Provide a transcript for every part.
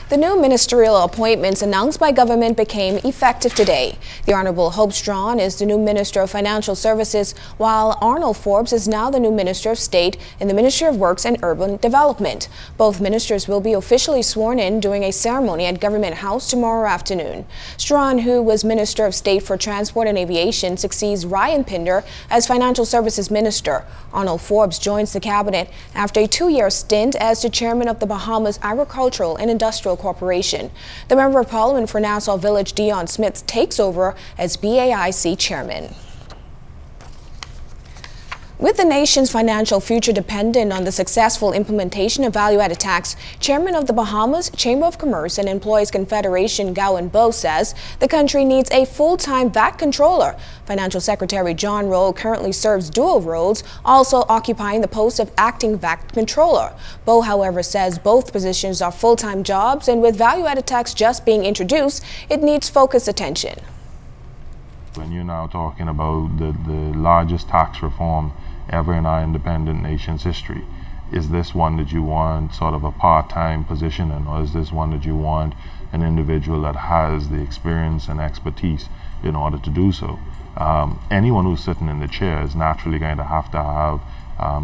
The new ministerial appointments announced by government became effective today. The Honorable Hope Strachan is the new Minister of Financial Services, while Arnold Forbes is now the new Minister of State in the Ministry of Works and Urban Development. Both ministers will be officially sworn in during a ceremony at Government House tomorrow afternoon. Strachan, who was Minister of State for Transport and Aviation, succeeds Ryan Pinder as Financial Services Minister. Arnold Forbes joins the cabinet after a 2-year stint as the chairman of the Bahamas Agricultural and Industrial Corporation. The Member of Parliament for Nassau Village, Dion Smith, takes over as BAIC chairman. With the nation's financial future dependent on the successful implementation of value-added tax, Chairman of the Bahamas Chamber of Commerce and Employees Confederation Gowan Bowe says the country needs a full-time VAT controller. Financial Secretary John Rowe currently serves dual roles, also occupying the post of acting VAT controller. Bowe, however, says both positions are full-time jobs, and with value-added tax just being introduced, it needs focused attention. When you're now talking about the largest tax reform ever in our independent nation's history, is this one that you want sort of a part-time position in, or is this one that you want an individual that has the experience and expertise in order to do so? Anyone who's sitting in the chair is naturally going to have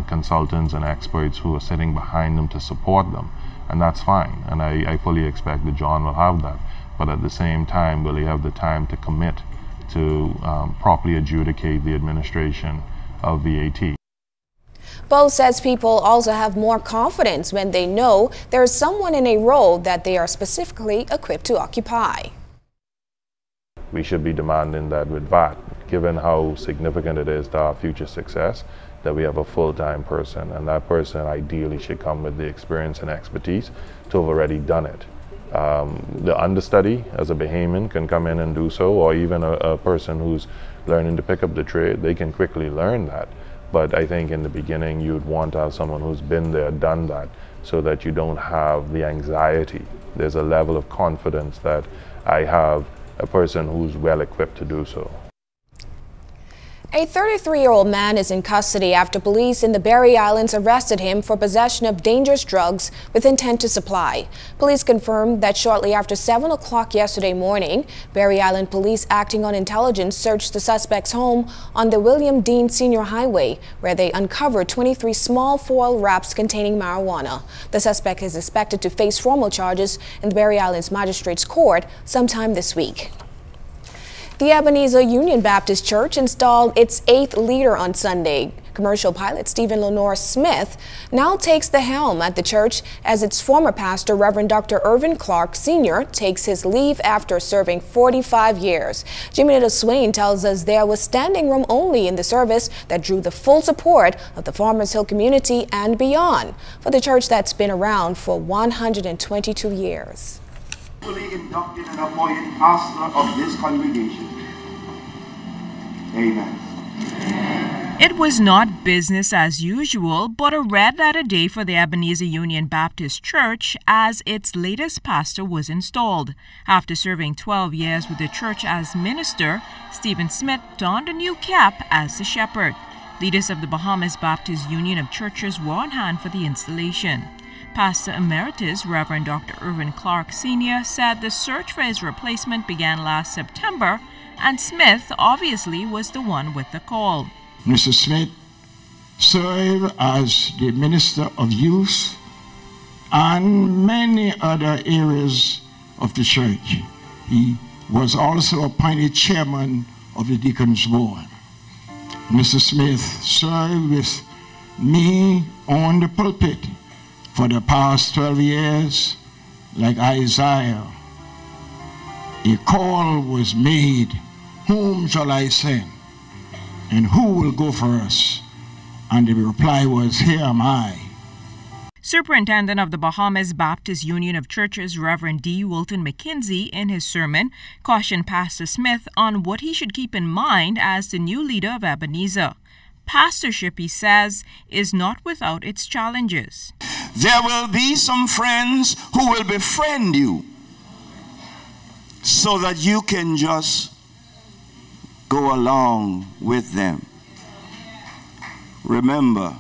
consultants and experts who are sitting behind them to support them, and that's fine, and I fully expect that John will have that, but at the same time, will he have the time to commit to properly adjudicate the administration of VAT. Bowe says people also have more confidence when they know there is someone in a role that they are specifically equipped to occupy. We should be demanding that with VAT, given how significant it is to our future success, that we have a full-time person, and that person ideally should come with the experience and expertise to have already done it. The understudy as a Bahamian can come in and do so, or even a person who's learning to pick up the trade, they can quickly learn that. But I think in the beginning you'd want to have someone who's been there, done that, so that you don't have the anxiety. There's a level of confidence that I have a person who's well equipped to do so. A 33-year-old man is in custody after police in the Berry Islands arrested him for possession of dangerous drugs with intent to supply. Police confirmed that shortly after 7 o'clock yesterday morning, Berry Island police acting on intelligence searched the suspect's home on the William Dean Senior Highway, where they uncovered 23 small foil wraps containing marijuana. The suspect is expected to face formal charges in the Berry Islands Magistrates Court sometime this week. The Ebenezer Union Baptist Church installed its 8th leader on Sunday. Commercial pilot Stephen Lenore Smith now takes the helm at the church as its former pastor, Reverend Dr. Irvin Clark Sr., takes his leave after serving 45 years. Jimmy Little Swain tells us there was standing room only in the service that drew the full support of the Farmers Hill community and beyond for the church that's been around for 122 years. Fully inducted and appointed pastor of this congregation. Amen. It was not business as usual, but a red-letter day for the Ebenezer Union Baptist Church as its latest pastor was installed. After serving 12 years with the church as minister, Stephen Smith donned a new cap as the shepherd. Leaders of the Bahamas Baptist Union of Churches were on hand for the installation. Pastor Emeritus Reverend Dr. Irvin Clark Sr. said the search for his replacement began last September, and Smith obviously was the one with the call. Mr. Smith served as the Minister of Youth and many other areas of the church. He was also appointed chairman of the Deacons Board. Mr. Smith served with me on the pulpit for the past 12 years, like Isaiah. A call was made, whom shall I send? And who will go for us? And the reply was, here am I. Superintendent of the Bahamas Baptist Union of Churches, Reverend D. Wilton McKinsey, in his sermon, cautioned Pastor Smith on what he should keep in mind as the new leader of Ebenezer. Pastorship, he says, is not without its challenges. There will be some friends who will befriend you so that you can just go along with them. Remember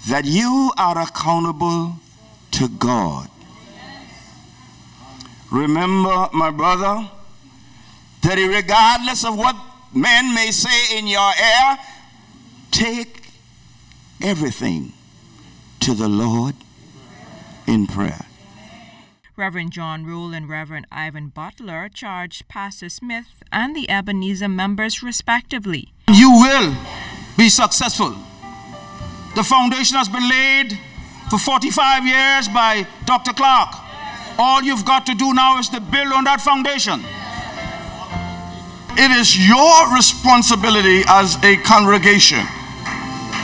that you are accountable to God. remember, my brother, that regardless of what men may say in your ear, take everything to the Lord in prayer. Reverend John Rule and Reverend Ivan Butler charged Pastor Smith and the Ebenezer members respectively. You will be successful. The foundation has been laid for 45 years by Dr. Clark. All you've got to do now is to build on that foundation. It is your responsibility as a congregation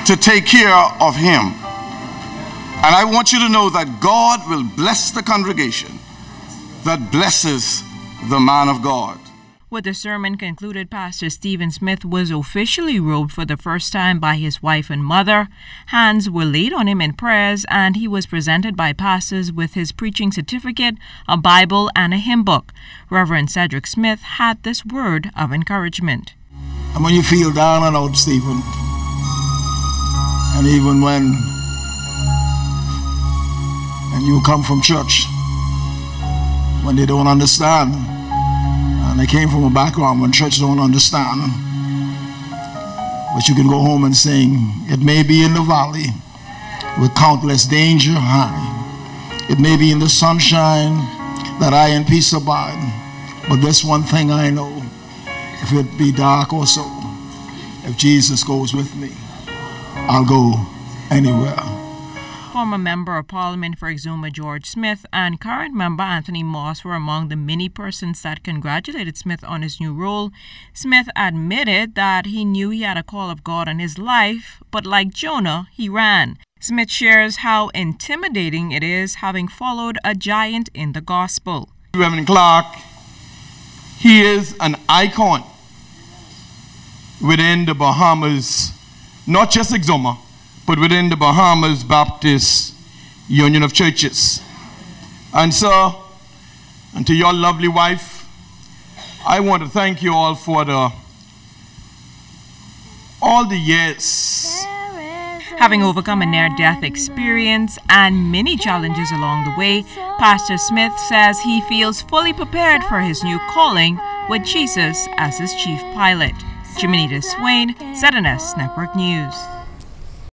to take care of him. And I want you to know that God will bless the congregation that blesses the man of God. With the sermon concluded, Pastor Stephen Smith was officially robed for the first time by his wife and mother. Hands were laid on him in prayers, and he was presented by pastors with his preaching certificate, a Bible, and a hymn book. Reverend Cedric Smith had this word of encouragement. And when you feel down and out, Stephen, and even when you come from church, when they don't understand, and they came from a background when church don't understand, but you can go home and sing, it may be in the valley with countless danger high, it may be in the sunshine that I in peace abide, but this one thing I know, if it be dark or so, if Jesus goes with me, I'll go anywhere. Former Member of Parliament for Exuma George Smith and current member Anthony Moss were among the many persons that congratulated Smith on his new role. Smith admitted that he knew he had a call of God on his life, but like Jonah, he ran. Smith shares how intimidating it is having followed a giant in the gospel. Reverend Clark, he is an icon within the Bahamas, not just Exuma, but within the Bahamas Baptist Union of Churches. And sir, and to your lovely wife, I want to thank you all for all the years. Having overcome a near-death experience and many challenges along the way, Pastor Smith says he feels fully prepared for his new calling with Jesus as his chief pilot. Jiminita Swain, ZNS Network News.